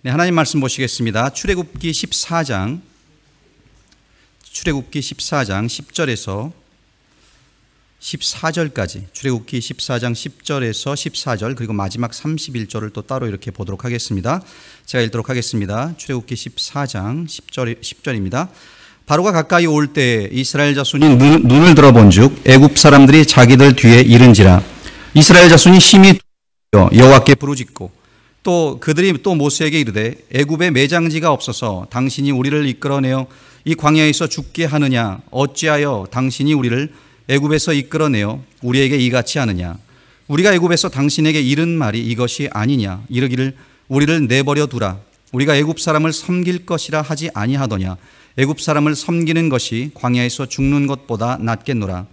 네, 하나님 말씀 보시겠습니다. 출애굽기 14장 10절에서 14절까지, 출애굽기 14장 10절에서 14절, 그리고 마지막 31절을 또 따로 이렇게 보도록 하겠습니다. 제가 읽도록 하겠습니다. 출애굽기 14장 10절입니다. 바로가 가까이 올 때 이스라엘 자손이 눈을 들어본즉 애굽 사람들이 자기들 뒤에 이른지라. 이스라엘 자손이 심히 여호와께 부르짖고 또 그들이 또 모세에게 이르되 애굽에 매장지가 없어서 당신이 우리를 이끌어내어 이 광야에서 죽게 하느냐? 어찌하여 당신이 우리를 애굽에서 이끌어내어 우리에게 이같이 하느냐? 우리가 애굽에서 당신에게 이른 말이 이것이 아니냐? 이르기를 우리를 내버려 두라. 우리가 애굽 사람을 섬길 것이라 하지 아니하더냐? 애굽 사람을 섬기는 것이 광야에서 죽는 것보다 낫겠노라.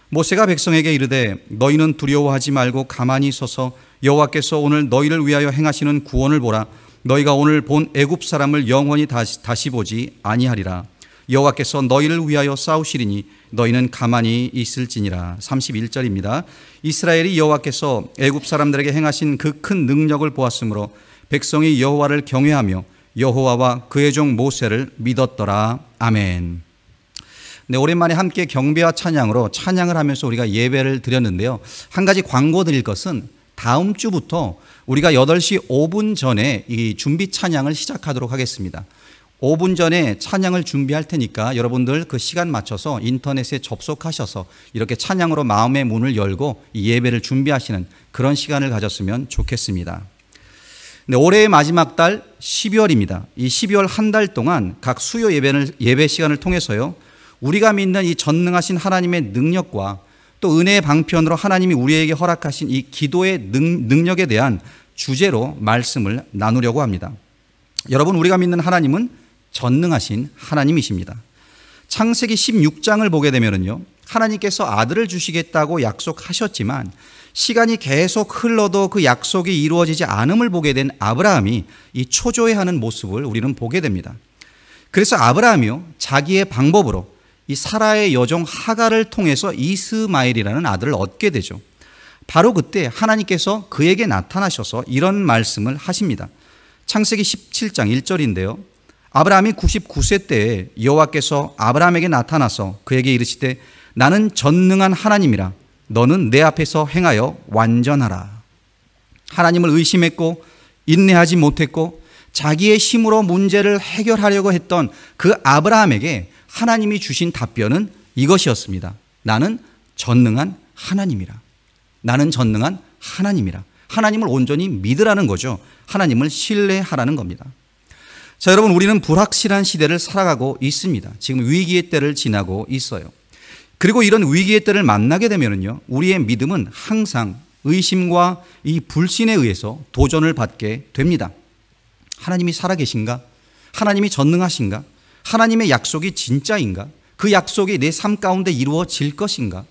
모세가 백성에게 이르되 너희는 두려워하지 말고 가만히 서서 여호와께서 오늘 너희를 위하여 행하시는 구원을 보라. 너희가 오늘 본 애굽 사람을 영원히 다시 보지 아니하리라. 여호와께서 너희를 위하여 싸우시리니 너희는 가만히 있을지니라. 31절입니다. 이스라엘이 여호와께서 애굽 사람들에게 행하신 그 큰 능력을 보았으므로 백성이 여호와를 경외하며 여호와와 그의 종 모세를 믿었더라. 아멘. 네, 오랜만에 함께 경배와 찬양으로 찬양을 하면서 우리가 예배를 드렸는데요. 한 가지 광고 드릴 것은 다음 주부터 우리가 8시 5분 전에 이 준비 찬양을 시작하도록 하겠습니다. 5분 전에 찬양을 준비할 테니까 여러분들 그 시간 맞춰서 인터넷에 접속하셔서 이렇게 찬양으로 마음의 문을 열고 이 예배를 준비하시는 그런 시간을 가졌으면 좋겠습니다. 네, 올해의 마지막 달 12월입니다. 이 12월 한 달 동안 각 수요 예배 시간을 통해서요, 우리가 믿는 이 전능하신 하나님의 능력과 또 은혜의 방편으로 하나님이 우리에게 허락하신 이 기도의 능력에 대한 주제로 말씀을 나누려고 합니다. 여러분, 우리가 믿는 하나님은 전능하신 하나님이십니다. 창세기 16장을 보게 되면요, 하나님께서 아들을 주시겠다고 약속하셨지만 시간이 계속 흘러도 그 약속이 이루어지지 않음을 보게 된 아브라함이 이 초조해하는 모습을 우리는 보게 됩니다. 그래서 아브라함이요, 자기의 방법으로 이 사라의 여종 하갈을 통해서 이스마엘이라는 아들을 얻게 되죠. 바로 그때 하나님께서 그에게 나타나셔서 이런 말씀을 하십니다. 창세기 17장 1절인데요. 아브라함이 99세 때에 여호와께서 아브라함에게 나타나서 그에게 이르시되 나는 전능한 하나님이라. 너는 내 앞에서 행하여 완전하라. 하나님을 의심했고 인내하지 못했고 자기의 힘으로 문제를 해결하려고 했던 그 아브라함에게 하나님이 주신 답변은 이것이었습니다. 나는 전능한 하나님이라. 나는 전능한 하나님이라. 하나님을 온전히 믿으라는 거죠. 하나님을 신뢰하라는 겁니다. 자, 여러분, 우리는 불확실한 시대를 살아가고 있습니다. 지금 위기의 때를 지나고 있어요. 그리고 이런 위기의 때를 만나게 되면요, 우리의 믿음은 항상 의심과 이 불신에 의해서 도전을 받게 됩니다. 하나님이 살아계신가? 하나님이 전능하신가? 하나님의 약속이 진짜인가? 그 약속이 내 삶 가운데 이루어질 것인가?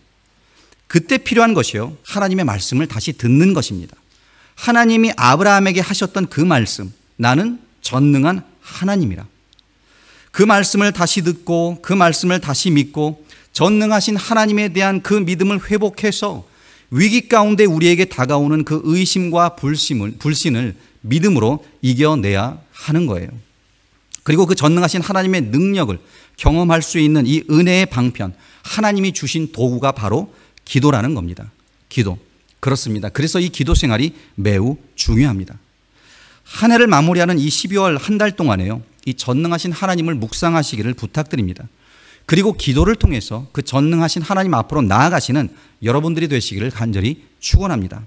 그때 필요한 것이요, 하나님의 말씀을 다시 듣는 것입니다. 하나님이 아브라함에게 하셨던 그 말씀, 나는 전능한 하나님이라. 그 말씀을 다시 듣고 그 말씀을 다시 믿고 전능하신 하나님에 대한 그 믿음을 회복해서 위기 가운데 우리에게 다가오는 그 의심과 불신을 믿음으로 이겨내야 하는 거예요. 그리고 그 전능하신 하나님의 능력을 경험할 수 있는 이 은혜의 방편, 하나님이 주신 도구가 바로 기도라는 겁니다. 기도. 그렇습니다. 그래서 이 기도 생활이 매우 중요합니다. 한 해를 마무리하는 이 12월 한 달 동안에요, 이 전능하신 하나님을 묵상하시기를 부탁드립니다. 그리고 기도를 통해서 그 전능하신 하나님 앞으로 나아가시는 여러분들이 되시기를 간절히 축원합니다.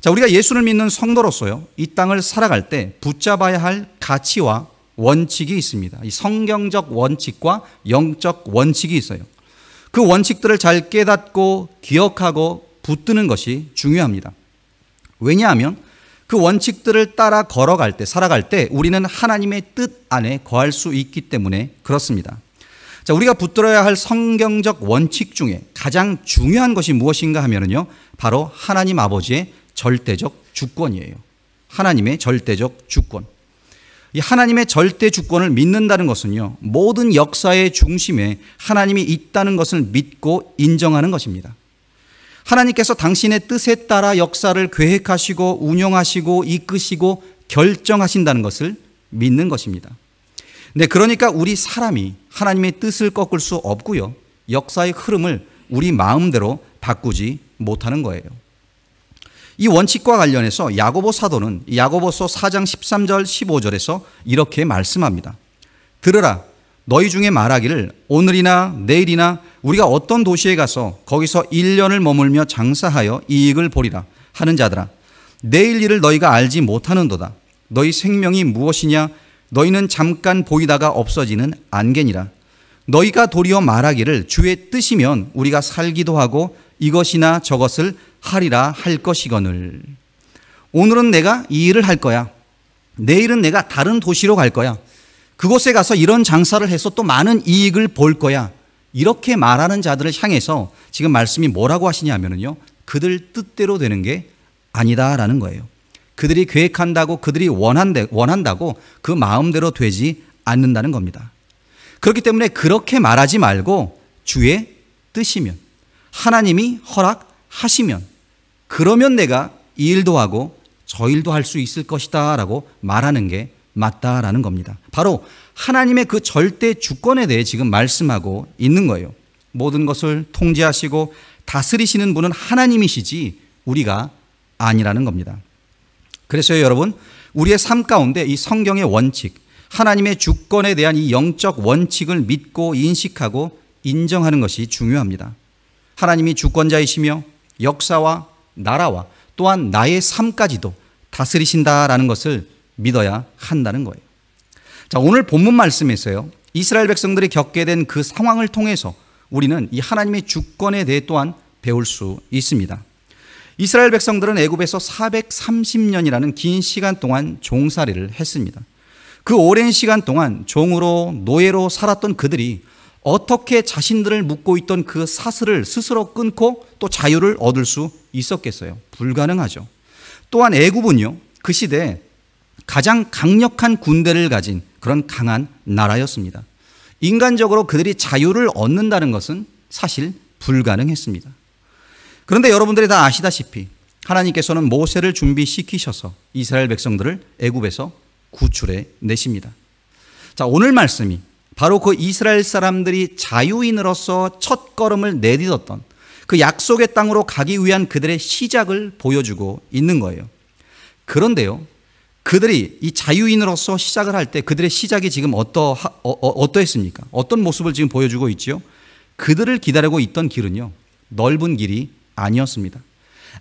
자, 우리가 예수를 믿는 성도로서요, 이 땅을 살아갈 때 붙잡아야 할 가치와 원칙이 있습니다. 이 성경적 원칙과 영적 원칙이 있어요. 그 원칙들을 잘 깨닫고 기억하고 붙드는 것이 중요합니다. 왜냐하면 그 원칙들을 따라 걸어갈 때, 살아갈 때 우리는 하나님의 뜻 안에 거할 수 있기 때문에 그렇습니다. 자, 우리가 붙들어야 할 성경적 원칙 중에 가장 중요한 것이 무엇인가 하면요, 바로 하나님 아버지의 절대적 주권이에요. 하나님의 절대적 주권. 이 하나님의 절대 주권을 믿는다는 것은요, 모든 역사의 중심에 하나님이 있다는 것을 믿고 인정하는 것입니다. 하나님께서 당신의 뜻에 따라 역사를 계획하시고 운영하시고 이끄시고 결정하신다는 것을 믿는 것입니다. 네, 그러니까 우리 사람이 하나님의 뜻을 꺾을 수 없고요. 역사의 흐름을 우리 마음대로 바꾸지 못하는 거예요. 이 원칙과 관련해서 야고보 사도는 야고보서 4장 13절 15절에서 이렇게 말씀합니다. 들으라, 너희 중에 말하기를 오늘이나 내일이나 우리가 어떤 도시에 가서 거기서 1년을 머물며 장사하여 이익을 보리라 하는 자들아, 내일 일을 너희가 알지 못하는도다. 너희 생명이 무엇이냐? 너희는 잠깐 보이다가 없어지는 안개니라. 너희가 도리어 말하기를 주의 뜻이면 우리가 살기도 하고 이것이나 저것을 하리라 할 것이거늘. 오늘은 내가 이 일을 할 거야. 내일은 내가 다른 도시로 갈 거야. 그곳에 가서 이런 장사를 해서 또 많은 이익을 볼 거야. 이렇게 말하는 자들을 향해서 지금 말씀이 뭐라고 하시냐면요, 그들 뜻대로 되는 게 아니다라는 거예요. 그들이 계획한다고, 그들이 원한다고 그 마음대로 되지 않는다는 겁니다. 그렇기 때문에 그렇게 말하지 말고 주의 뜻이면, 하나님이 허락하시면, 그러면 내가 이 일도 하고 저 일도 할 수 있을 것이다 라고 말하는 게 맞다라는 겁니다. 바로 하나님의 그 절대 주권에 대해 지금 말씀하고 있는 거예요. 모든 것을 통제하시고 다스리시는 분은 하나님이시지 우리가 아니라는 겁니다. 그래서요, 여러분, 우리의 삶 가운데 이 성경의 원칙, 하나님의 주권에 대한 이 영적 원칙을 믿고 인식하고 인정하는 것이 중요합니다. 하나님이 주권자이시며 역사와 나라와 또한 나의 삶까지도 다스리신다라는 것을 믿어야 한다는 거예요. 자, 오늘 본문 말씀에서요, 이스라엘 백성들이 겪게 된 그 상황을 통해서 우리는 이 하나님의 주권에 대해 또한 배울 수 있습니다. 이스라엘 백성들은 애굽에서 430년이라는 긴 시간 동안 종살이를 했습니다. 그 오랜 시간 동안 종으로 노예로 살았던 그들이 어떻게 자신들을 묶고 있던 그 사슬을 스스로 끊고 또 자유를 얻을 수 있었겠어요? 불가능하죠. 또한 애굽은요, 그 시대에 가장 강력한 군대를 가진 그런 강한 나라였습니다. 인간적으로 그들이 자유를 얻는다는 것은 사실 불가능했습니다. 그런데 여러분들이 다 아시다시피 하나님께서는 모세를 준비시키셔서 이스라엘 백성들을 애굽에서 구출해 내십니다. 자, 오늘 말씀이 바로 그 이스라엘 사람들이 자유인으로서 첫 걸음을 내딛었던 그 약속의 땅으로 가기 위한 그들의 시작을 보여주고 있는 거예요. 그런데요, 그들이 이 자유인으로서 시작을 할 때 그들의 시작이 지금 어떠했습니까? 어떤 모습을 지금 보여주고 있지요? 그들을 기다리고 있던 길은요, 넓은 길이 아니었습니다.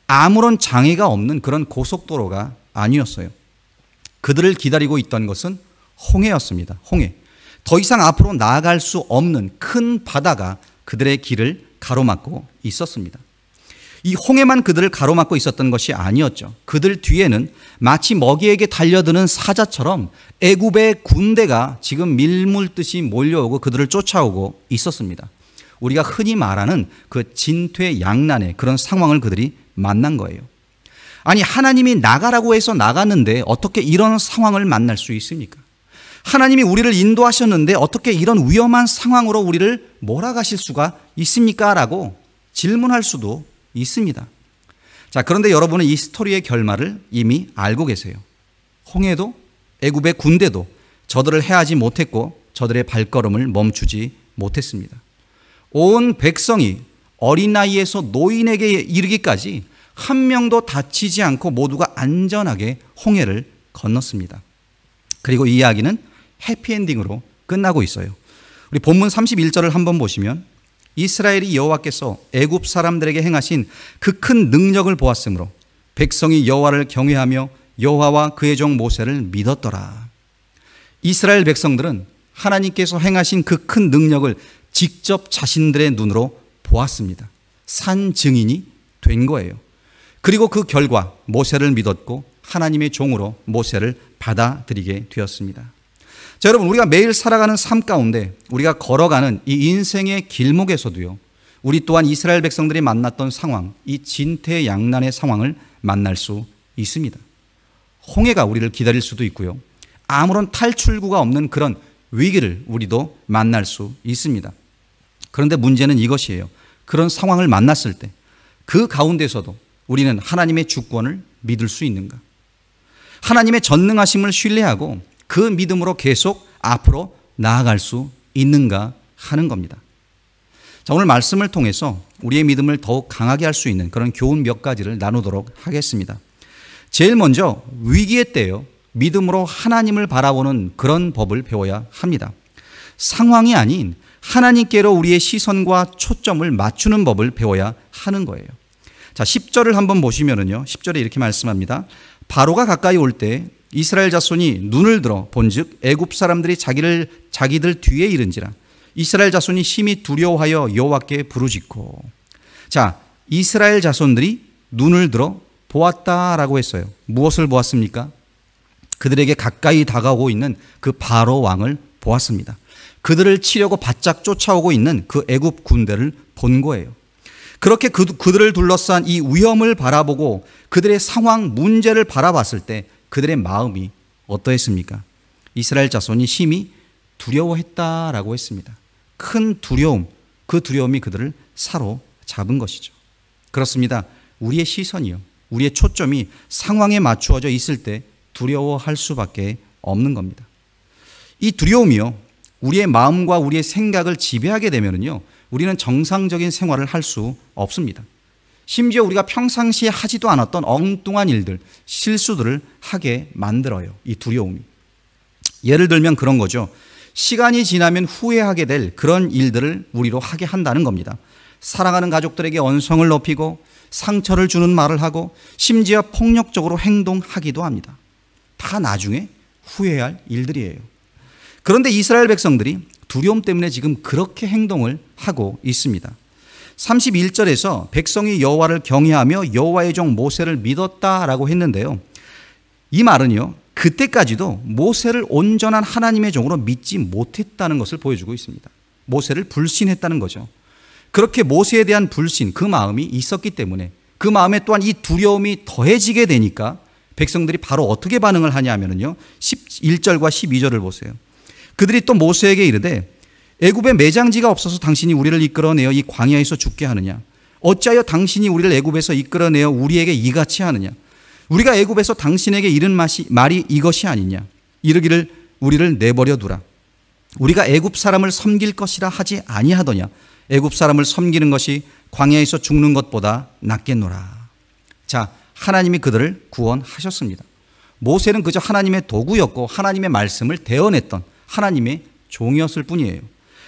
아무런 장애가 없는 그런 고속도로가 아니었어요. 그들을 기다리고 있던 것은 홍해였습니다. 홍해. 더 이상 앞으로 나아갈 수 없는 큰 바다가 그들의 길을 가로막고 있었습니다. 이 홍해만 그들을 가로막고 있었던 것이 아니었죠. 그들 뒤에는 마치 먹이에게 달려드는 사자처럼 애굽의 군대가 지금 밀물듯이 몰려오고 그들을 쫓아오고 있었습니다. 우리가 흔히 말하는 그 진퇴양난의 그런 상황을 그들이 만난 거예요. 아니, 하나님이 나가라고 해서 나갔는데 어떻게 이런 상황을 만날 수 있습니까? 하나님이 우리를 인도하셨는데 어떻게 이런 위험한 상황으로 우리를 몰아가실 수가 있습니까? 라고 질문할 수도 있습니다. 자, 그런데 여러분은 이 스토리의 결말을 이미 알고 계세요. 홍해도 애굽의 군대도 저들을 해하지 못했고 저들의 발걸음을 멈추지 못했습니다. 온 백성이 어린 나이에서 노인에게 이르기까지 한 명도 다치지 않고 모두가 안전하게 홍해를 건넜습니다. 그리고 이 이야기는 해피엔딩으로 끝나고 있어요. 우리 본문 31절을 한번 보시면 이스라엘이 여호와께서 애굽 사람들에게 행하신 그 큰 능력을 보았으므로 백성이 여호와를 경외하며 여호와와 그의 종 모세를 믿었더라. 이스라엘 백성들은 하나님께서 행하신 그 큰 능력을 직접 자신들의 눈으로 보았습니다. 산 증인이 된 거예요. 그리고 그 결과 모세를 믿었고 하나님의 종으로 모세를 받아들이게 되었습니다. 자, 여러분, 우리가 매일 살아가는 삶 가운데 우리가 걸어가는 이 인생의 길목에서도요, 우리 또한 이스라엘 백성들이 만났던 상황, 이 진퇴양난의 상황을 만날 수 있습니다. 홍해가 우리를 기다릴 수도 있고요, 아무런 탈출구가 없는 그런 위기를 우리도 만날 수 있습니다. 그런데 문제는 이것이에요. 그런 상황을 만났을 때 그 가운데서도 우리는 하나님의 주권을 믿을 수 있는가? 하나님의 전능하심을 신뢰하고 그 믿음으로 계속 앞으로 나아갈 수 있는가 하는 겁니다. 자, 오늘 말씀을 통해서 우리의 믿음을 더욱 강하게 할 수 있는 그런 교훈 몇 가지를 나누도록 하겠습니다. 제일 먼저 위기의 때요, 믿음으로 하나님을 바라보는 그런 법을 배워야 합니다. 상황이 아닌 하나님께로 우리의 시선과 초점을 맞추는 법을 배워야 하는 거예요. 자, 10절을 한번 보시면은요, 10절에 이렇게 말씀합니다. 바로가 가까이 올 때 이스라엘 자손이 눈을 들어 본즉 애굽 사람들이 자기들 뒤에 이른지라. 이스라엘 자손이 심히 두려워하여 여호와께 부르짖고. 자, 이스라엘 자손들이 눈을 들어 보았다라고 했어요. 무엇을 보았습니까? 그들에게 가까이 다가오고 있는 그 바로 왕을 보았습니다. 그들을 치려고 바짝 쫓아오고 있는 그 애굽 군대를 본 거예요. 그렇게 그들을 둘러싼 이 위험을 바라보고 그들의 상황, 문제를 바라봤을 때 그들의 마음이 어떠했습니까? 이스라엘 자손이 심히 두려워했다라고 했습니다. 큰 두려움, 그 두려움이 그들을 사로잡은 것이죠. 그렇습니다. 우리의 시선이요, 우리의 초점이 상황에 맞추어져 있을 때 두려워할 수밖에 없는 겁니다. 이 두려움이요, 우리의 마음과 우리의 생각을 지배하게 되면요, 우리는 정상적인 생활을 할 수 없습니다. 심지어 우리가 평상시에 하지도 않았던 엉뚱한 일들, 실수들을 하게 만들어요. 이 두려움이. 예를 들면 그런 거죠. 시간이 지나면 후회하게 될 그런 일들을 우리로 하게 한다는 겁니다. 사랑하는 가족들에게 언성을 높이고 상처를 주는 말을 하고 심지어 폭력적으로 행동하기도 합니다. 다 나중에 후회할 일들이에요. 그런데 이스라엘 백성들이 두려움 때문에 지금 그렇게 행동을 하고 있습니다. 31절에서 백성이 여호와를 경외하며 여호와의 종 모세를 믿었다라고 했는데요. 이 말은요, 그때까지도 모세를 온전한 하나님의 종으로 믿지 못했다는 것을 보여주고 있습니다. 모세를 불신했다는 거죠. 그렇게 모세에 대한 불신, 그 마음이 있었기 때문에 그 마음에 또한 이 두려움이 더해지게 되니까 백성들이 바로 어떻게 반응을 하냐면요, 11절과 12절을 보세요. 그들이 또 모세에게 이르되 애굽에 매장지가 없어서 당신이 우리를 이끌어내어 이 광야에서 죽게 하느냐? 어찌하여 당신이 우리를 애굽에서 이끌어내어 우리에게 이같이 하느냐? 우리가 애굽에서 당신에게 이른 말이 이것이 아니냐? 이르기를 우리를 내버려 두라. 우리가 애굽 사람을 섬길 것이라 하지 아니하더냐? 애굽 사람을 섬기는 것이 광야에서 죽는 것보다 낫겠노라. 자, 하나님이 그들을 구원하셨습니다. 모세는 그저 하나님의 도구였고 하나님의 말씀을 대언했던 하나님의 종이었을 뿐이에요.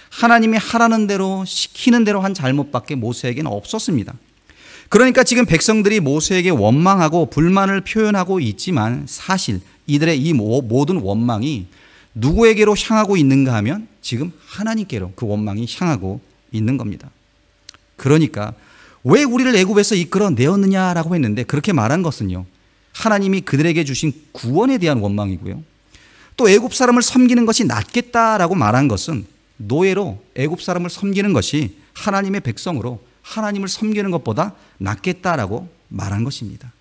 하나님이 하라는 대로 시키는 대로 한 잘못밖에 모세에게는 없었습니다. 그러니까 지금 백성들이 모세에게 원망하고 불만을 표현하고 있지만 사실 이들의 이 모든 원망이 누구에게로 향하고 있는가 하면 지금 하나님께로 그 원망이 향하고 있는 겁니다. 그러니까 왜 우리를 애굽에서 이끌어내었느냐라고 했는데 그렇게 말한 것은요, 하나님이 그들에게 주신 구원에 대한 원망이고요. 또 애굽 사람을 섬기는 것이 낫겠다라고 말한 것은 노예로 애굽 사람을 섬기는 것이 하나님의 백성으로 하나님을 섬기는 것보다 낫겠다라고 말한 것입니다.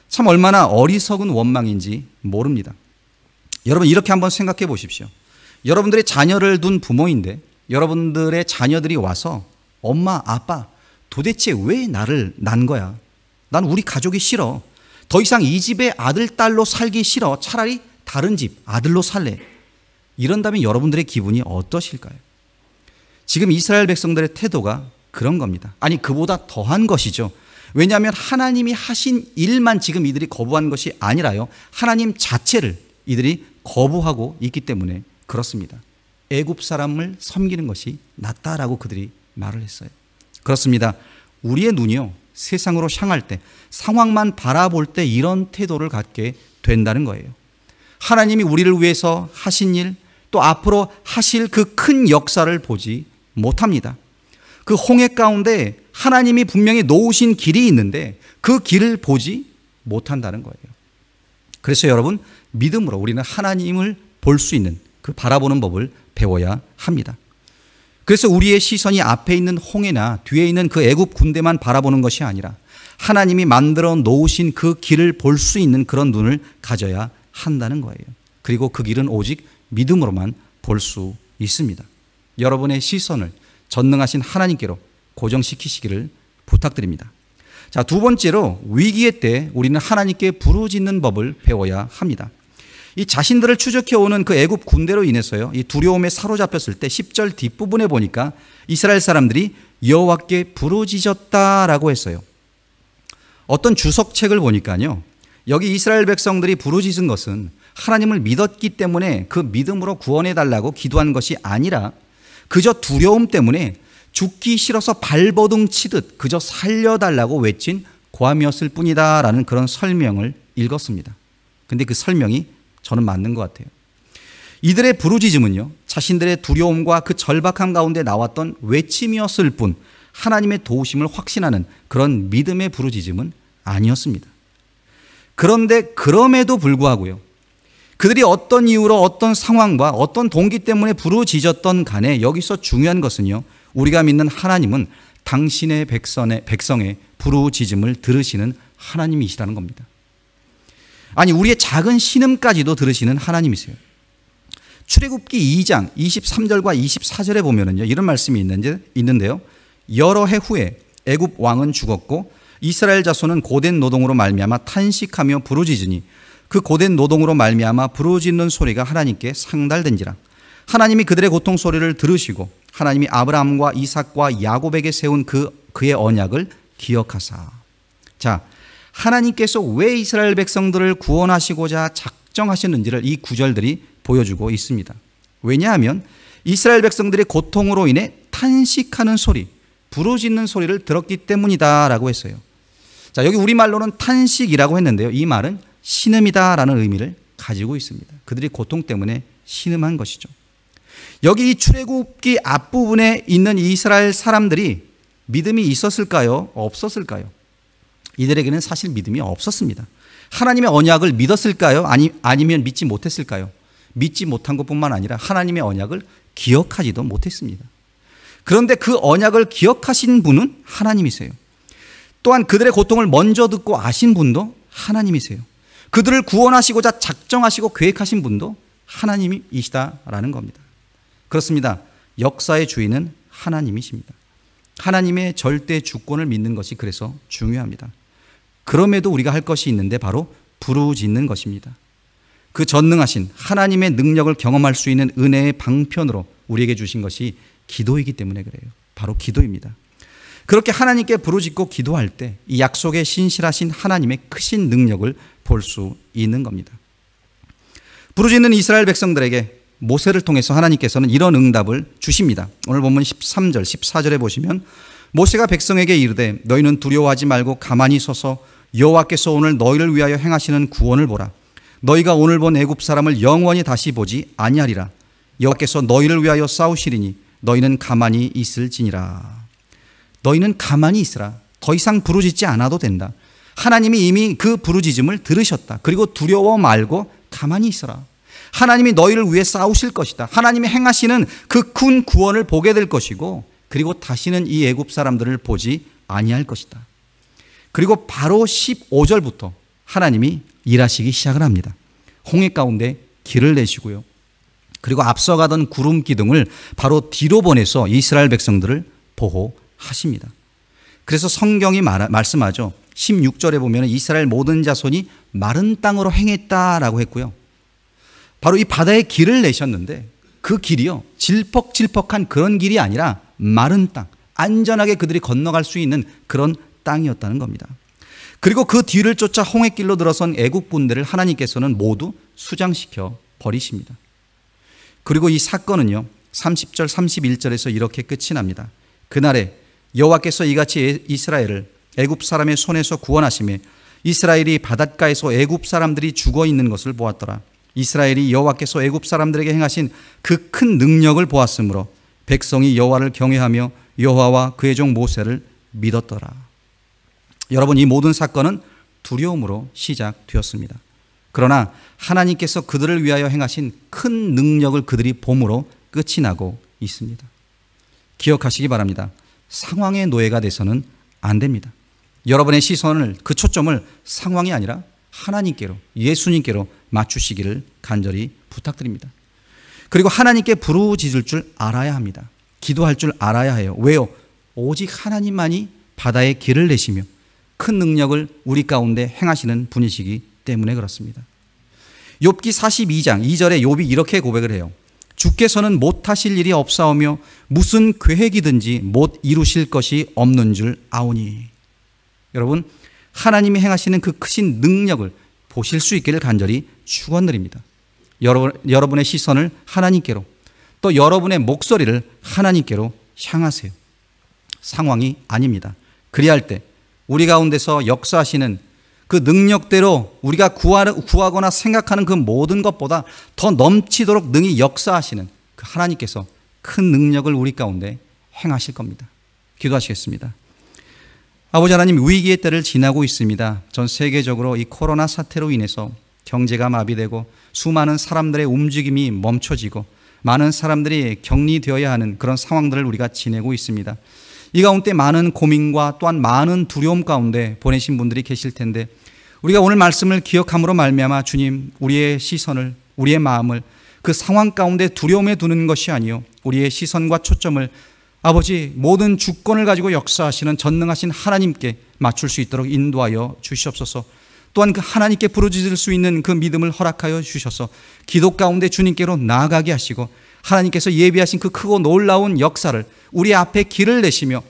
참 얼마나 어리석은 원망인지 모릅니다. 여러분, 이렇게 한번 생각해 보십시오. 여러분들의 자녀를 둔 부모인데 여러분들의 자녀들이 와서 엄마, 아빠, 도대체 왜 나를 낳은 거야? 난 우리 가족이 싫어. 더 이상 이 집의 아들, 딸로 살기 싫어. 차라리 다른 집 아들로 살래. 이런다면 여러분들의 기분이 어떠실까요? 지금 이스라엘 백성들의 태도가 그런 겁니다. 아니, 그보다 더한 것이죠. 왜냐하면 하나님이 하신 일만 지금 이들이 거부한 것이 아니라요, 하나님 자체를 이들이 거부하고 있기 때문에 그렇습니다. 애굽 사람을 섬기는 것이 낫다라고 그들이 말을 했어요. 그렇습니다. 우리의 눈이요, 세상으로 향할 때, 상황만 바라볼 때 이런 태도를 갖게 된다는 거예요. 하나님이 우리를 위해서 하신 일, 또 앞으로 하실 그 큰 역사를 보지 못합니다. 그 홍해 가운데 하나님이 분명히 놓으신 길이 있는데 그 길을 보지 못한다는 거예요. 그래서 여러분, 믿음으로 우리는 하나님을 볼 수 있는 그 바라보는 법을 배워야 합니다. 그래서 우리의 시선이 앞에 있는 홍해나 뒤에 있는 그 애굽 군대만 바라보는 것이 아니라 하나님이 만들어 놓으신 그 길을 볼 수 있는 그런 눈을 가져야 한다는 거예요. 그리고 그 길은 오직 믿음으로만 볼 수 있습니다. 여러분의 시선을 전능하신 하나님께로 고정시키시기를 부탁드립니다. 자, 두 번째로 위기의 때 우리는 하나님께 부르짖는 법을 배워야 합니다. 이 자신들을 추적해오는 그 애굽 군대로 인해서요, 이 두려움에 사로잡혔을 때 10절 뒷부분에 보니까 이스라엘 사람들이 여호와께 부르짖었다라고 했어요. 어떤 주석책을 보니까요, 여기 이스라엘 백성들이 부르짖은 것은 하나님을 믿었기 때문에 그 믿음으로 구원해달라고 기도한 것이 아니라 그저 두려움 때문에 죽기 싫어서 발버둥 치듯 그저 살려달라고 외친 고함이었을 뿐이다라는 그런 설명을 읽었습니다. 근데 그 설명이 저는 맞는 것 같아요. 이들의 부르짖음은요, 자신들의 두려움과 그 절박함 가운데 나왔던 외침이었을 뿐 하나님의 도우심을 확신하는 그런 믿음의 부르짖음은 아니었습니다. 그런데 그럼에도 불구하고요, 그들이 어떤 이유로 어떤 상황과 어떤 동기 때문에 부르짖었던 간에 여기서 중요한 것은요, 우리가 믿는 하나님은 당신의 백성의 부르짖음을 들으시는 하나님이시라는 겁니다. 아니, 우리의 작은 신음까지도 들으시는 하나님이세요. 출애굽기 2장 23절과 24절에 보면은요, 이런 말씀이 있는데요. 여러 해 후에 애굽 왕은 죽었고 이스라엘 자손은 고된 노동으로 말미암아 탄식하며 부르짖으니 그 고된 노동으로 말미암아 부르짖는 소리가 하나님께 상달된지라. 하나님이 그들의 고통 소리를 들으시고 하나님이 아브라함과 이삭과 야곱에게 세운 그의 언약을 기억하사. 자, 하나님께서 왜 이스라엘 백성들을 구원하시고자 작정하셨는지를 이 구절들이 보여주고 있습니다. 왜냐하면 이스라엘 백성들의 고통으로 인해 탄식하는 소리, 부르짖는 소리를 들었기 때문이다라고 했어요. 자, 여기 우리말로는 탄식이라고 했는데요, 이 말은 신음이다라는 의미를 가지고 있습니다. 그들이 고통 때문에 신음한 것이죠. 여기 이 출애굽기 앞부분에 있는 이스라엘 사람들이 믿음이 있었을까요? 없었을까요? 이들에게는 사실 믿음이 없었습니다. 하나님의 언약을 믿었을까요? 아니면 믿지 못했을까요? 믿지 못한 것뿐만 아니라 하나님의 언약을 기억하지도 못했습니다. 그런데 그 언약을 기억하신 분은 하나님이세요. 또한 그들의 고통을 먼저 듣고 아신 분도 하나님이세요. 그들을 구원하시고자 작정하시고 계획하신 분도 하나님이시다라는 겁니다. 그렇습니다. 역사의 주인은 하나님이십니다. 하나님의 절대 주권을 믿는 것이 그래서 중요합니다. 그럼에도 우리가 할 것이 있는데 바로 부르짖는 것입니다. 그 전능하신 하나님의 능력을 경험할 수 있는 은혜의 방편으로 우리에게 주신 것이 기도이기 때문에 그래요. 바로 기도입니다. 그렇게 하나님께 부르짖고 기도할 때 이 약속에 신실하신 하나님의 크신 능력을 볼 수 있는 겁니다. 부르짖는 이스라엘 백성들에게 모세를 통해서 하나님께서는 이런 응답을 주십니다. 오늘 본문 13절, 14절에 보시면 모세가 백성에게 이르되 너희는 두려워하지 말고 가만히 서서 여호와께서 오늘 너희를 위하여 행하시는 구원을 보라. 너희가 오늘 본 애굽 사람을 영원히 다시 보지 아니하리라. 여호와께서 너희를 위하여 싸우시리니 너희는 가만히 있을지니라. 너희는 가만히 있으라. 더 이상 부르짖지 않아도 된다. 하나님이 이미 그 부르짖음을 들으셨다. 그리고 두려워 말고 가만히 있어라. 하나님이 너희를 위해 싸우실 것이다. 하나님이 행하시는 그 큰 구원을 보게 될 것이고, 그리고 다시는 이 애굽 사람들을 보지 아니할 것이다. 그리고 바로 15절부터 하나님이 일하시기 시작을 합니다. 홍해 가운데 길을 내시고요. 그리고 앞서가던 구름 기둥을 바로 뒤로 보내서 이스라엘 백성들을 보호하십니다. 그래서 성경이 말씀하죠. 16절에 보면 이스라엘 모든 자손이 마른 땅으로 행했다라고 했고요. 바로 이 바다에 길을 내셨는데 그 길이요, 질퍽질퍽한 그런 길이 아니라 마른 땅, 안전하게 그들이 건너갈 수 있는 그런 땅이었다는 겁니다. 그리고 그 뒤를 쫓아 홍해길로 들어선 애국 군대를 하나님께서는 모두 수장시켜 버리십니다. 그리고 이 사건은요, 30절 31절에서 이렇게 끝이 납니다. 그날에 여호와께서 이같이 이스라엘을 애굽 사람의 손에서 구원하시매 이스라엘이 바닷가에서 애굽 사람들이 죽어 있는 것을 보았더라. 이스라엘이 여호와께서 애굽 사람들에게 행하신 그 큰 능력을 보았으므로 백성이 여호와를 경외하며 여호와와 그의 종 모세를 믿었더라. 여러분, 이 모든 사건은 두려움으로 시작되었습니다. 그러나 하나님께서 그들을 위하여 행하신 큰 능력을 그들이 봄으로 끝이 나고 있습니다. 기억하시기 바랍니다. 상황의 노예가 돼서는 안 됩니다. 여러분의 시선을, 그 초점을 상황이 아니라 하나님께로, 예수님께로 맞추시기를 간절히 부탁드립니다. 그리고 하나님께 부르짖을 줄 알아야 합니다. 기도할 줄 알아야 해요. 왜요? 오직 하나님만이 바다에 길을 내시며 큰 능력을 우리 가운데 행하시는 분이시기 때문에 그렇습니다. 욥기 42장 2절에 욥이 이렇게 고백을 해요. 주께서는 못하실 일이 없사오며 무슨 계획이든지 못 이루실 것이 없는 줄 아오니. 여러분, 하나님이 행하시는 그 크신 능력을 보실 수 있기를 간절히 축원드립니다. 여러분의 시선을 하나님께로, 또 여러분의 목소리를 하나님께로 향하세요. 상황이 아닙니다. 그리할 때 우리 가운데서 역사하시는 그 능력대로 우리가 구하거나 생각하는 그 모든 것보다 더 넘치도록 능히 역사하시는 그 하나님께서 큰 능력을 우리 가운데 행하실 겁니다. 기도하시겠습니다. 아버지 하나님, 위기의 때를 지나고 있습니다. 전 세계적으로 이 코로나 사태로 인해서 경제가 마비되고 수많은 사람들의 움직임이 멈춰지고 많은 사람들이 격리되어야 하는 그런 상황들을 우리가 지내고 있습니다. 이 가운데 많은 고민과 또한 많은 두려움 가운데 보내신 분들이 계실 텐데, 우리가 오늘 말씀을 기억함으로 말미암아 주님, 우리의 시선을, 우리의 마음을 그 상황 가운데 두려움에 두는 것이 아니요, 우리의 시선과 초점을 아버지 모든 주권을 가지고 역사하시는 전능하신 하나님께 맞출 수 있도록 인도하여 주시옵소서. 또한 그 하나님께 부르짖을 수 있는 그 믿음을 허락하여 주셔서 기도 가운데 주님께로 나아가게 하시고, 하나님께서 예비하신 그 크고 놀라운 역사를 우리 앞에 길을 내시며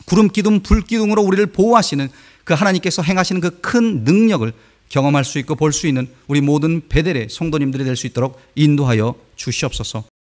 구름 기둥 불 기둥으로 우리를 보호하시는 그 하나님께서 행하시는 그 큰 능력을 경험할 수 있고 볼 수 있는 우리 모든 베델의 성도님들이 될 수 있도록 인도하여 주시옵소서.